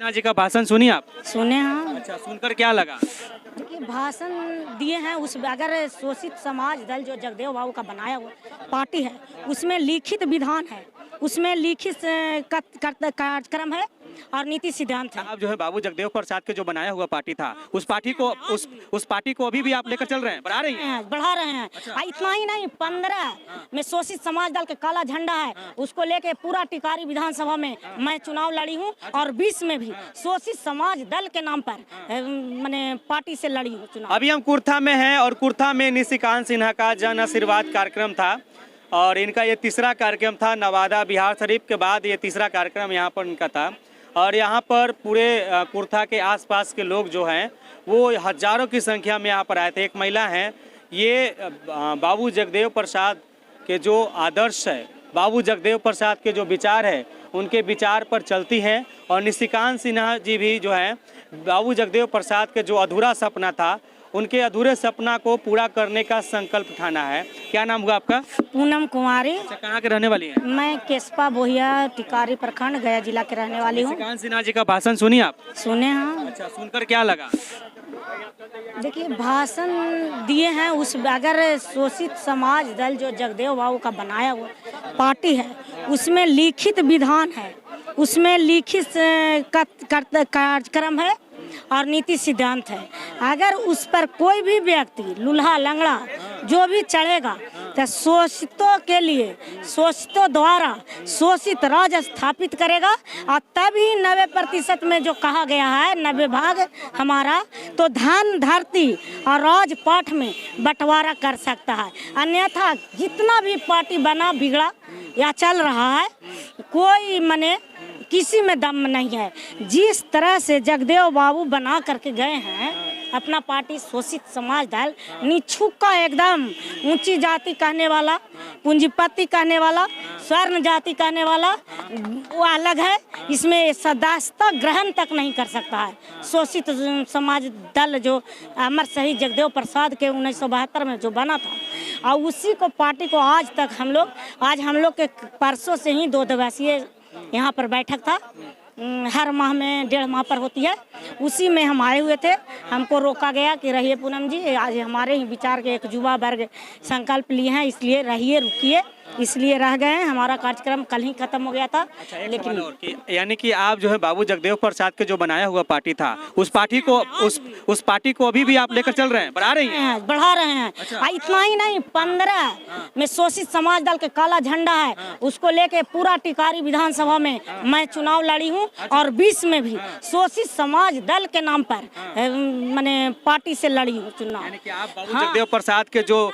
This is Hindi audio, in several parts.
सिन्हा जी का भाषण सुनी आप? सुने हाँ। अच्छा, सुनकर क्या लगा? कि भाषण दिए हैं उस अगर शोषित समाज दल जो जगदेव बाबू का बनाया हुआ पार्टी है उसमें लिखित विधान है, उसमें लिखित कार्यक्रम है और नीति सिद्धांत है। आप जो है बाबू जगदेव प्रसाद के जो बनाया हुआ पार्टी था उस पार्टी को अभी भी आप लेकर चल रहे हैं, बढ़ा रही हैं? बढ़ा रहे हैं। इतना ही नहीं, 15 में शोषित समाज दल के काला झंडा है उसको लेके पूरा टिकारी विधानसभा में मैं चुनाव लड़ी हूँ और 20 में भी शोषित समाज दल के नाम पर मैंने पार्टी से लड़ी हूँ चुनाव। अभी हम कुर्था में हैं और कुर्था में निशिकांत सिन्हा का जन आशीर्वाद कार्यक्रम था और इनका ये तीसरा कार्यक्रम था। नवादा बिहार शरीफ के बाद ये तीसरा कार्यक्रम यहाँ पर इनका था और यहाँ पर पूरे कुर्था के आसपास के लोग जो हैं वो हजारों की संख्या में यहाँ पर आए थे। एक महिला हैं, ये बाबू जगदेव प्रसाद के जो आदर्श है, बाबू जगदेव प्रसाद के जो विचार है उनके विचार पर चलती हैं और निशिकांत सिन्हा जी भी जो हैं बाबू जगदेव प्रसाद के जो अधूरा सपना था उनके अधूरे सपना को पूरा करने का संकल्प उठाना है। क्या नाम हुआ आपका? पूनम कुमारी। अच्छा, कहाँ के रहने वाली हैं? मैं केसपा बोहिया टिकारी प्रखंड गया जिला के रहने वाली हूँ। निशिकांत सिन्हा जी का भाषण सुनी आप? सुने हाँ। अच्छा, सुनकर क्या लगा? देखिए भाषण दिए हैं उस अगर शोषित समाज दल जो जगदेव बाबू का बनाया हुआ पार्टी है उसमें लिखित विधान है, उसमें लिखित कार्यक्रम है और नीति सिद्धांत है। अगर उस पर कोई भी व्यक्ति लूल्हा लंगड़ा जो भी चढ़ेगा तो शोषितों के लिए शोषितों द्वारा शोषित राज स्थापित करेगा और तभी 90% में जो कहा गया है 90 भाग हमारा तो धन धरती और राजपाट में बंटवारा कर सकता है। अन्यथा जितना भी पार्टी बना बिगड़ा या चल रहा है कोई मने किसी में दम नहीं है। जिस तरह से जगदेव बाबू बना करके गए हैं अपना पार्टी शोषित समाज दल निछुक का एकदम ऊंची जाति कहने वाला, पूंजीपति कहने वाला, स्वर्ण जाति कहने वाला वो अलग है। इसमें सदस्यता ग्रहण तक नहीं कर सकता है। शोषित समाज दल जो अमर शहीद जगदेव प्रसाद के 1972 में जो बना था और उसी को पार्टी को आज तक हम लोग के परसों से ही 2 दिवसीय यहाँ पर बैठक था, हर माह में 1.5 माह पर होती है, उसी में हम आए हुए थे। हमको रोका गया कि रहिए पूनम जी, आज हमारे ही विचार के एक युवा वर्ग संकल्प लिए हैं इसलिए रहिए रुकिए, इसलिए रह गए हैं। हमारा कार्यक्रम कल ही खत्म हो गया था। अच्छा, लेकिन यानी कि आप जो है बाबू जगदेव प्रसाद के जो बनाया हुआ पार्टी था उस पार्टी को अभी भी आप लेकर चल रहे हैं, बढ़ा रही हैं? बढ़ा रहे हैं। अच्छा। इतना ही नहीं, 15 में शोषित समाज दल के काला झंडा है उसको लेके पूरा टिकारी विधानसभा में मैं चुनाव लड़ी हूँ और 20 में भी शोषित समाज दल के नाम पर मैंने पार्टी से लड़ी हूँ चुनाव। यानी कि आप बाबू जगदेव प्रसाद के जो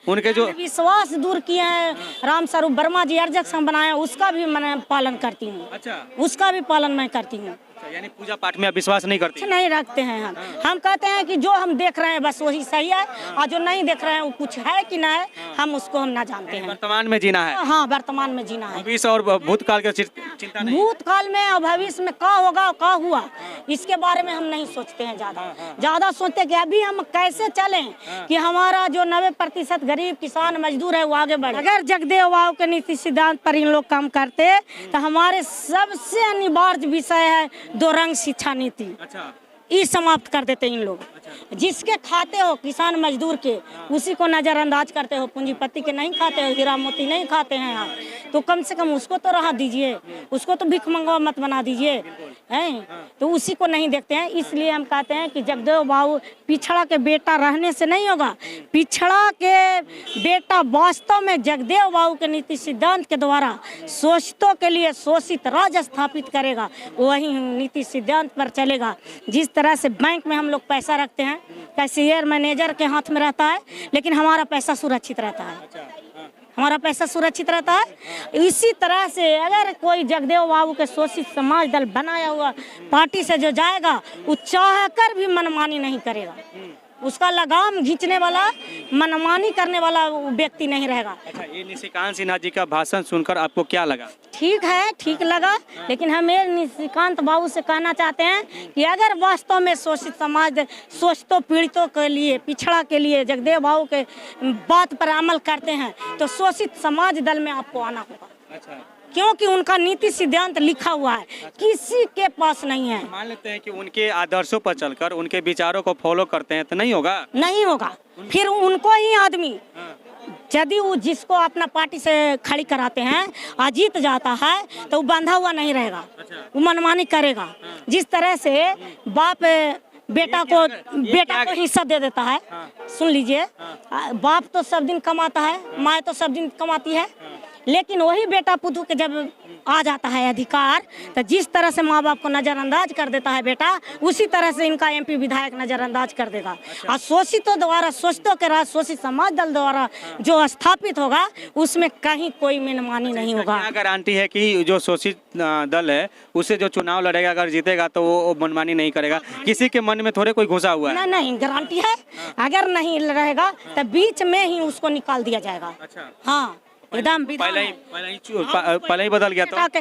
उनके जो विश्वास दूर किए हैं राम स्वरूप वर्मा जी अर्जक संघ बनाया उसका भी मैं पालन करती हूँ। अच्छा, उसका भी पालन मैं करती हूँ। यानी पूजा पाठ में आप विश्वास नहीं करते? नहीं रखते हैं हम कहते हैं कि जो हम देख रहे हैं बस वही सही है और जो नहीं देख रहे हैं वो कुछ है कि ना है हम उसको हम ना जानते हैं। वर्तमान में जीना है? हाँ, वर्तमान में जीना है। भविष्य और भूतकाल की चिंता नहीं? भूतकाल में और भविष्य में क्या होगा क्या हुआ इसके बारे में हम नहीं सोचते हैं। ज्यादा सोचते हैं कि अभी हम कैसे चलें कि हमारा जो 90% गरीब किसान मजदूर है वो आगे बढ़े। अगर जगदेव बाबू के नीति सिद्धांत पर इन लोग काम करते तो हमारे सबसे अनिवार्य विषय है 2 रंग शिक्षा नीति। अच्छा, ये समाप्त कर देते इन लोग। जिसके खाते हो किसान मजदूर के उसी को नजरअंदाज करते हो, पूंजीपति के नहीं खाते हो, हीरा मोती नहीं खाते हैं आप, तो कम से कम उसको तो राहत दीजिए, उसको तो भीख मंगवा मत बना दीजिए हैं। तो उसी को नहीं देखते हैं। इसलिए हम कहते हैं कि जगदेव बाबू पिछड़ा के बेटा रहने से नहीं होगा, पिछड़ा के बेटा वास्तव में जगदेव बाबू के नीति सिद्धांत के द्वारा शोषितों के लिए शोषित राज स्थापित करेगा, वही नीति सिद्धांत पर चलेगा। जिस तरह से बैंक में हम लोग पैसा रखते हैं, कैशियर मैनेजर के हाथ में रहता है, लेकिन हमारा पैसा सुरक्षित रहता है, हमारा पैसा सुरक्षित रहता है। इसी तरह से अगर कोई जगदेव बाबू के शोषित समाज दल बनाया हुआ पार्टी से जो जाएगा वो चाह कर भी मनमानी नहीं करेगा, उसका लगाम खींचने वाला मनमानी करने वाला व्यक्ति नहीं रहेगा। अच्छा, ये निशिकांत सिन्हा जी का भाषण सुनकर आपको क्या लगा? ठीक है, ठीक लगा, लेकिन हमें निशिकांत बाबू से कहना चाहते हैं कि अगर वास्तव में शोषित समाज शोषितों पीड़ितों के लिए पिछड़ा के लिए जगदेव बाबू के बात पर अमल करते हैं तो शोषित समाज दल में आपको आना होगा। अच्छा, क्योंकि उनका नीति सिद्धांत लिखा हुआ है, किसी के पास नहीं है। मान लेते हैं कि उनके आदर्शों पर चलकर उनके विचारों को फॉलो करते हैं तो नहीं होगा, नहीं होगा। फिर उनको ही आदमी यदि वो जिसको अपना पार्टी से खड़ी कराते हैं और जीत जाता है तो वो बंधा हुआ नहीं रहेगा, वो मनमानी करेगा। जिस तरह से बाप बेटा को हिस्सा दे देता है, सुन लीजिए, बाप तो सब दिन कमाता है, माँ तो सब दिन कमाती है, लेकिन वही बेटा पुतू के जब आ जाता है अधिकार, तो जिस तरह से माँ बाप को नज़रअंदाज कर देता है बेटा, उसी तरह से इनका एमपी विधायक नज़रअंदाज कर देगा। और शोषितों द्वारा, शोषितों के राज शोषित समाज दल द्वारा जो स्थापित होगा उसमें कहीं कोई मनमानी नहीं होगा। क्या गारंटी है कि जो शोषित दल है उससे जो चुनाव लड़ेगा अगर जीतेगा तो वो मनमानी नहीं करेगा? किसी के मन में थोड़े कोई घुसा हुआ है? नहीं, गारंटी है। अगर नहीं रहेगा तो बीच में ही उसको निकाल दिया जाएगा। हाँ, एकदम पहले ही बदल गया तो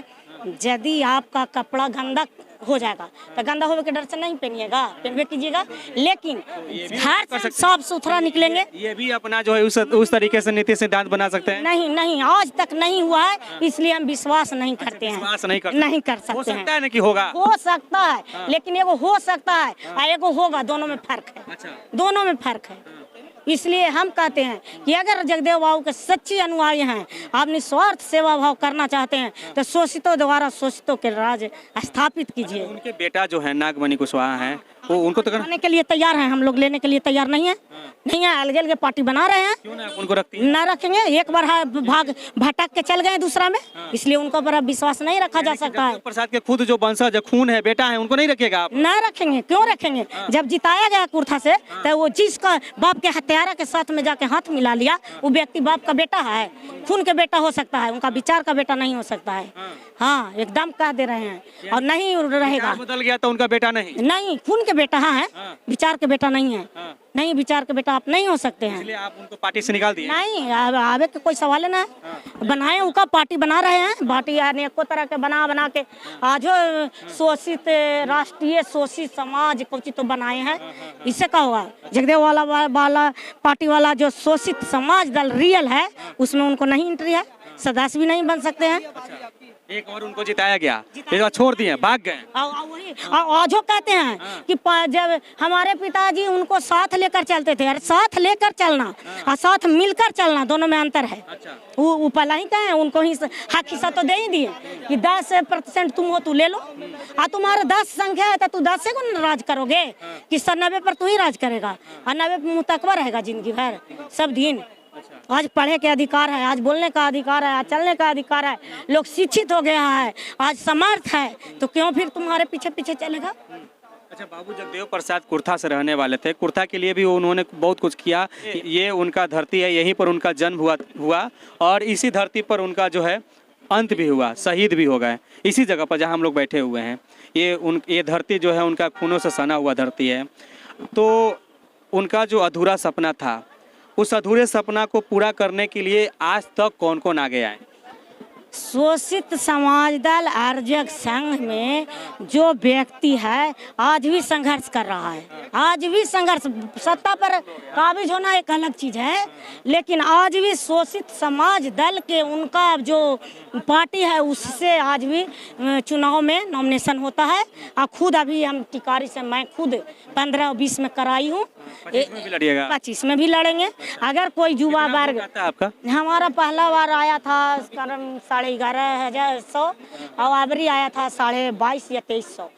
यदि आपका कपड़ा गंदा हो जाएगा तो गंदा होने के डर से नहीं पहनवे कीजिएगा, लेकिन घर से साफ सुथरा निकलेंगे। ये भी अपना जो है उस तरीके से नीति सिद्धांत बना सकते हैं? नहीं, आज तक नहीं हुआ है, इसलिए हम विश्वास नहीं करते हैं। विश्वास नहीं कर सकते। हो सकता है ना कि होगा, हो सकता है, लेकिन एगो हो सकता है और एगो होगा, दोनों में फर्क है। दोनों में फर्क है। इसलिए हम कहते हैं कि अगर जगदेव बाबू के सच्चे अनुयायी हैं, आप निस्वार्थ सेवा भाव करना चाहते हैं तो शोषितों द्वारा शोषितों के राज स्थापित कीजिए। उनके बेटा जो है नागमणि कुशवाहा हैं, वो उनको तो लेने के लिए तैयार हैं, हम लोग लेने के लिए तैयार नहीं है। अलग अलग पार्टी बना रहे हैं, क्यों ना उनको रखती है? ना रखेंगे, एक बार भटक के चल गए दूसरा में, इसलिए उनको पर विश्वास नहीं रखा जा सकता है। प्रसाद के खुद जो वंशज खून है, बेटा है, उनको नहीं रखेगा आप? ना रखेंगे, क्यों रखेंगे? जब जिताया गया कुर्था से तो वो जिसका बाप के हत्यारा के साथ में जाके हाथ मिला लिया, वो व्यक्ति बाप का बेटा है, खून के बेटा हो सकता है, उनका विचार का बेटा नहीं हो सकता है। हाँ, एकदम कह दे रहे हैं। और नहीं रहेगा, बदल गया तो उनका बेटा नहीं, खून के बेटा है, विचार के बेटा नहीं है। नहीं, विचार के बेटा आप नहीं हो सकते हैं, इसलिए आप उनको पार्टी से निकाल दिए? नहीं, आवे के कोई सवाल ना है। बनाए उनका पार्टी बना रहे हैं, पार्टी अनेकों तरह के बना के आज शोषित राष्ट्रीय शोषित समाज कुछ तो बनाए हैं। इससे क्या होगा? जगदेव वाला पार्टी वाला जो शोषित समाज दल रियल है उसमें उनको नहीं एंट्री है, सदस्य भी नहीं बन सकते हैं। एक और उनको जिताया गया, एक बार छोड़ दिए, भाग गए। आजो कहते हैं कि जब हमारे पिताजी उनको साथ लेकर चलते थे, अरे साथ लेकर चलना और साथ मिलकर चलना, दोनों में अंतर है। वो पहला ही कहे, उनको ही हक हिस्सा तो दे ही दिए कि 10% तुम हो, तू ले लो, और तुम्हारा 10 संख्या है तो तू 10 को राज करोगे कि 90 पर तू ही राज करेगा, और 90 पे मुतकबा रहेगा जिंदगी भर सब दिन। आज पढ़े के अधिकार है, आज बोलने का अधिकार है, आज चलने का अधिकार है, लोग शिक्षित हो गया है, आज समर्थ है, तो क्यों फिर तुम्हारे पीछे पीछे चलेगा? अच्छा, बाबू जगदेव प्रसाद कुर्था से रहने वाले थे, कुर्था के लिए भी उन्होंने बहुत कुछ किया। ये उनका धरती है, यहीं पर उनका जन्म हुआ और इसी धरती पर उनका जो है अंत भी हुआ, शहीद भी हो गए इसी जगह पर जहाँ हम लोग बैठे हुए हैं। ये धरती जो है उनका खूनों से सना हुआ धरती है। तो उनका जो अधूरा सपना था, उस अधूरे सपना को पूरा करने के लिए आज तक कौन कौन आगे आए? शोषित समाज दल आर्जक संघ में जो व्यक्ति है आज भी संघर्ष कर रहा है, आज भी संघर्ष। सत्ता पर काबिज होना एक अलग चीज है, लेकिन आज भी शोषित समाज दल के उनका जो पार्टी है उससे आज भी चुनाव में नॉमिनेशन होता है। और खुद अभी हम टिकारी से मैं खुद 15-20 में कराई हूँ, 25 में भी लड़ेंगे। अगर कोई युवा वर्ग, आपका हमारा पहला बार आया था 11,500 और आबरी आया था 22,500 या 2300।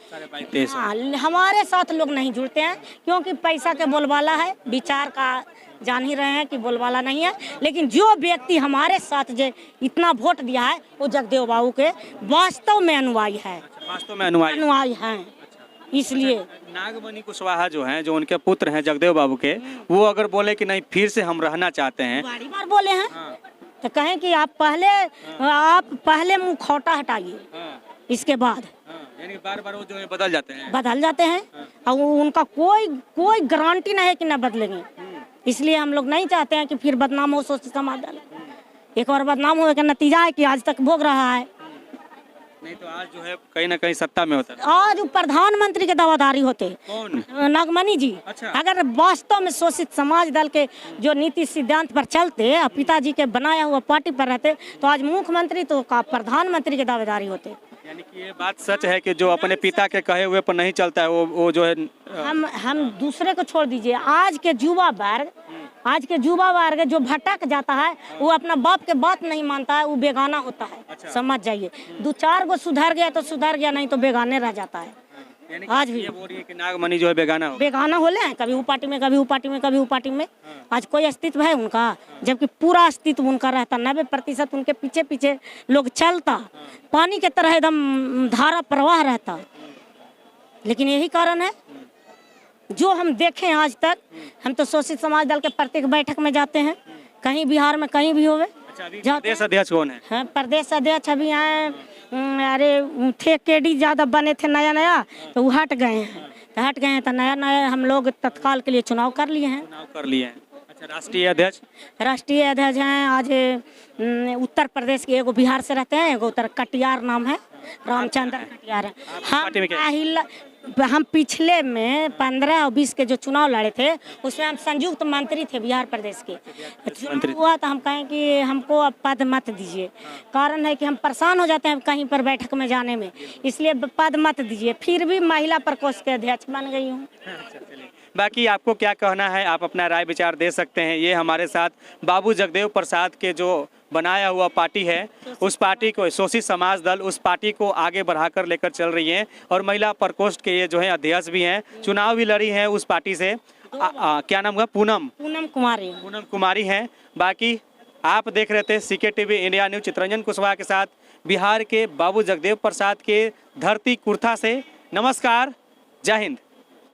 हाँ, हमारे साथ लोग नहीं जुड़ते हैं क्योंकि पैसा के बोलबाला है, विचार का जान ही रहे हैं कि बोलबाला नहीं है। लेकिन जो व्यक्ति हमारे साथ जो इतना वोट दिया है वो जगदेव बाबू के वास्तव में अनुयायी है, वास्तव में अनुयायी हैं। इसलिए नागमणि कुशवाहा जो हैं, जो उनके पुत्र हैं जगदेव बाबू के, वो अगर बोले कि नहीं फिर से हम रहना चाहते हैं, बारी बार बोले हैं, तो कहें कि आप पहले मुखौटा हटाइए, इसके बाद यानी बार बार वो जो है बदल जाते हैं और उनका कोई गारंटी नहीं है कि न बदलेंगे। इसलिए हम लोग नहीं चाहते हैं कि फिर बदनाम हो शोषित समाज दल। एक बार बदनाम होने का नतीजा है कि आज तक भोग रहा है। नहीं तो आज जो है कहीं ना कहीं सत्ता में होता है। आज वो प्रधानमंत्री के दावादारी होते। कौन? नागमणि जी। अच्छा। अगर वास्तव में शोषित समाज दल के जो नीति सिद्धांत पर चलते और पिताजी के बनाया हुआ पार्टी पर रहते तो आज मुख्यमंत्री तो का प्रधानमंत्री के दावेदारी होते। यानी कि ये बात सच है कि जो अपने पिता के कहे हुए पर नहीं चलता है वो जो है हम दूसरे को छोड़ दीजिए, आज के युवा वर्ग जो भटक जाता है वो अपना बाप के बात नहीं मानता है, वो बेगाना होता है। अच्छा। समझ जाइए, 2-4 गो सुधर गया तो सुधर गया, नहीं तो बेगाने रह जाता है। यानी आज कि भी ये बोल रही है कि नागमणि जो है बेगाना हो। बेगाना होले हैं, कभी वो पार्टी में कभी वो पार्टी में कभी वो पार्टी में। आज कोई अस्तित्व है उनका, जबकि पूरा अस्तित्व उनका रहता, 90% उनके पीछे पीछे लोग चलता, पानी के तरह एकदम धारा प्रवाह रहता। लेकिन यही कारण है जो हम देखें आज तक, हम तो शोषित समाज दल के प्रत्येक बैठक में जाते हैं, कहीं बिहार में कहीं भी होवे। अच्छा, अभी प्रदेश अध्यक्ष कौन है? हाँ, प्रदेश अध्यक्ष अभी आए, अरे थे केडी ज्यादा बने थे नया तो वो हट गए हैं तो नया हम लोग तत्काल के लिए चुनाव कर लिए हैं। अच्छा, राष्ट्रीय अध्यक्ष हैं आज उत्तर प्रदेश के, एगो बिहार से रहते हैं, एगो उत्तर कटियार नाम है, रामचंद्र कटियार है। हम पिछले में 15 और 20 के जो चुनाव लड़े थे उसमें हम संयुक्त मंत्री थे बिहार प्रदेश के। चुनाव हुआ तो हम कहें कि हमको अब पद मत दीजिए, कारण है कि हम परेशान हो जाते हैं कहीं पर बैठक में जाने में, इसलिए पद मत दीजिए। फिर भी महिला प्रकोष्ठ के अध्यक्ष बन गई हूँ। बाकी आपको क्या कहना है, आप अपना राय विचार दे सकते हैं। ये हमारे साथ बाबू जगदेव प्रसाद के जो बनाया हुआ पार्टी है, उस पार्टी को शोषित समाज दल उस पार्टी को आगे बढ़ाकर लेकर चल रही हैं, और महिला प्रकोष्ठ के ये जो है अध्यक्ष भी हैं, चुनाव भी लड़ी हैं उस पार्टी से। क्या नाम हुआ? पूनम कुमारी हैं। बाकी आप देख रहे थे CK TV India news, Chittaranjan Kushwaha के साथ बिहार के बाबू जगदेव प्रसाद के धरती कुर्था से। नमस्कार, जय हिंद।